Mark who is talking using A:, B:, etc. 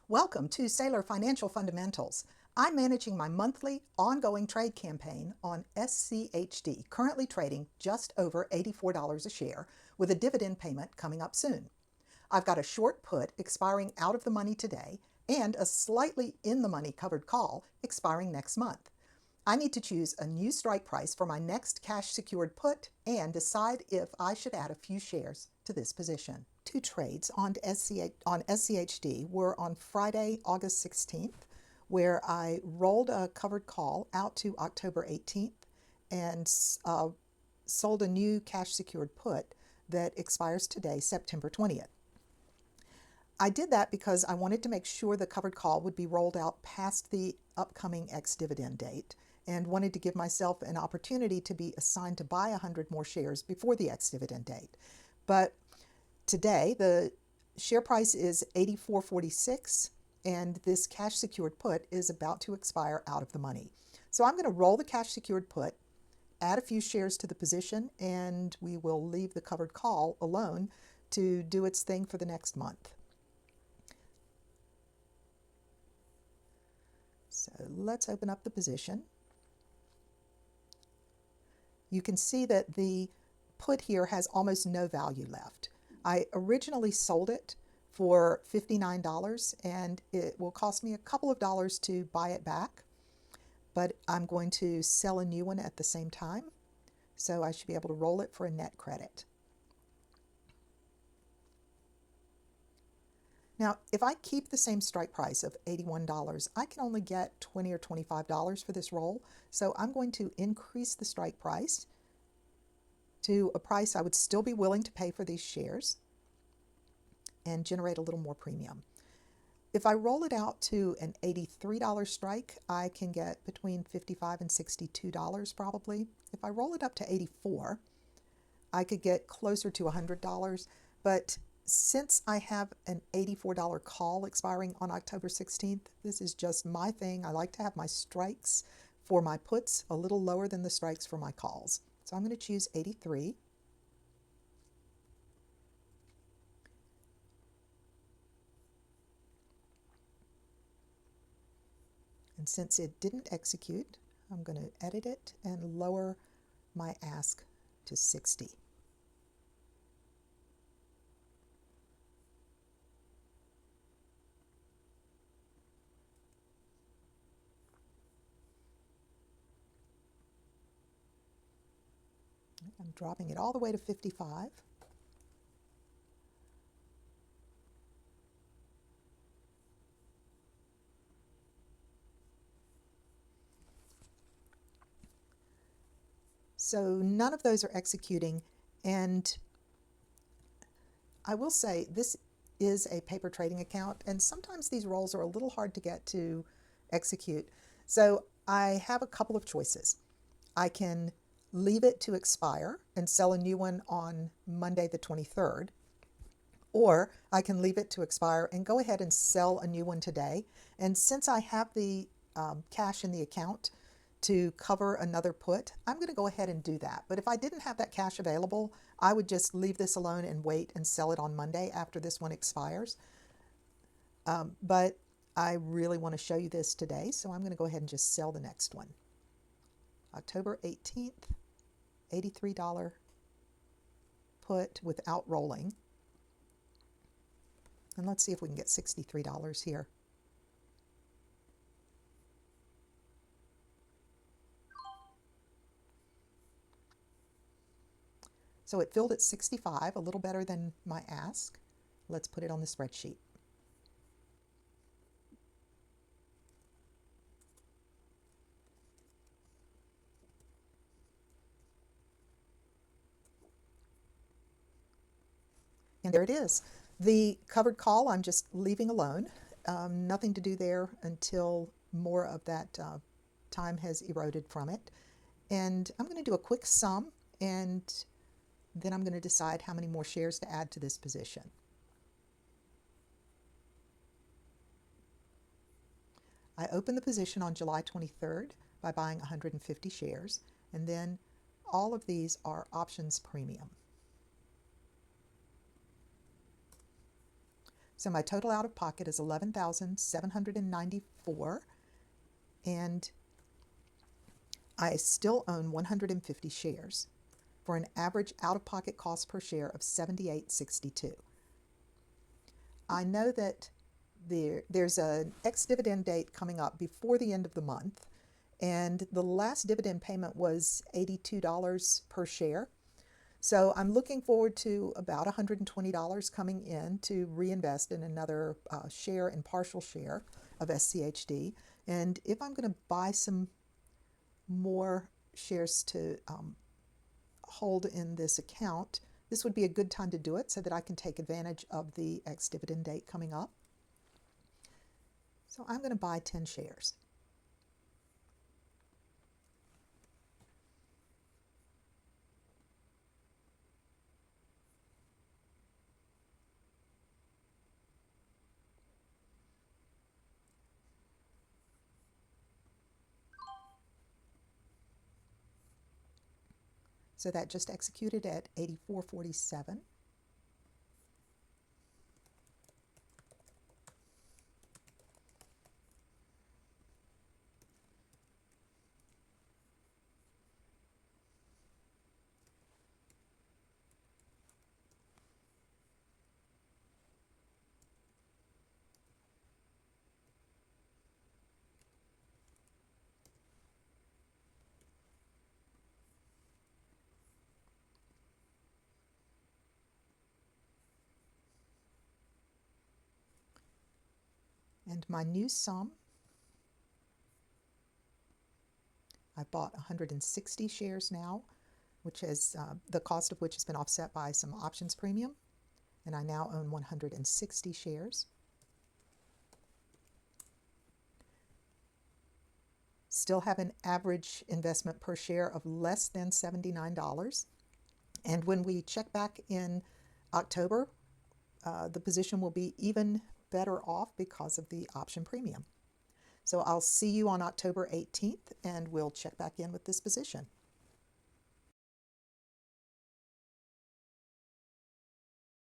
A: Welcome to Saylor Financial Fundamentals. I'm managing my monthly ongoing trade campaign on SCHD, currently trading just over $84 a share with a dividend payment coming up soon. I've got a short put expiring out of the money today and a slightly in the money covered call expiring next month. I need to choose a new strike price for my next cash secured put and decide if I should add a few shares to this position. Two trades on SCHD were on Friday, August 16th, where I rolled a covered call out to October 18th and sold a new cash secured put that expires today, September 20th. I did that because I wanted to make sure the covered call would be rolled out past the upcoming ex-dividend date and wanted to give myself an opportunity to be assigned to buy 100 more shares before the ex-dividend date. But today, the share price is $84.46, and this cash secured put is about to expire out of the money. So I'm going to roll the cash secured put, add a few shares to the position, and we will leave the covered call alone to do its thing for the next month. So let's open up the position. You can see that the put here has almost no value left. I originally sold it for $59 and it will cost me a couple of dollars to buy it back, but I'm going to sell a new one at the same time, so I should be able to roll it for a net credit. Now, if I keep the same strike price of $81, I can only get $20 or $25 for this roll, so I'm going to increase the strike price to a price I would still be willing to pay for these shares and generate a little more premium. If I roll it out to an $83 strike, I can get between $55 and $62 probably. If I roll it up to $84, I could get closer to $100, but since I have an $84 call expiring on October 16th, this is just my thing. I like to have my strikes for my puts a little lower than the strikes for my calls. So I'm going to choose 83. And since it didn't execute, I'm going to edit it and lower my ask to 60. I'm dropping it all the way to 55. So none of those are executing, and I will say this is a paper trading account, and sometimes these rolls are a little hard to get to execute. So I have a couple of choices. I can leave it to expire and sell a new one on Monday the 23rd, or I can leave it to expire and go ahead and sell a new one today. And since I have the cash in the account to cover another put, I'm going to go ahead and do that. But if I didn't have that cash available, I would just leave this alone and wait and sell it on Monday after this one expires. But I really want to show you this today, so I'm going to go ahead and just sell the next one. October 18th, $83 put without rolling. And let's see if we can get $63 here. So it filled at 65, a little better than my ask. Let's put it on the spreadsheet. And there it is. The covered call I'm just leaving alone. Nothing to do there until more of that time has eroded from it. And I'm going to do a quick sum, and then I'm going to decide how many more shares to add to this position. I opened the position on July 23rd by buying 150 shares, and then all of these are options premium. So my total out of pocket is $11,794, and I still own 150 shares for an average out-of-pocket cost per share of $78.62. I know that there's an ex-dividend date coming up before the end of the month, and the last dividend payment was $82 per share. So I'm looking forward to about $120 coming in to reinvest in another share and partial share of SCHD. And if I'm going to buy some more shares to hold in this account, this would be a good time to do it so that I can take advantage of the ex-dividend date coming up. So I'm going to buy 10 shares. So that just executed at 84.47. And my new sum, I bought 160 shares now, which is the cost of which has been offset by some options premium, and I now own 160 shares. Still have an average investment per share of less than $79. And when we check back in October, the position will be even better off because of the option premium. So I'll see you on October 18th, and we'll check back in with this position.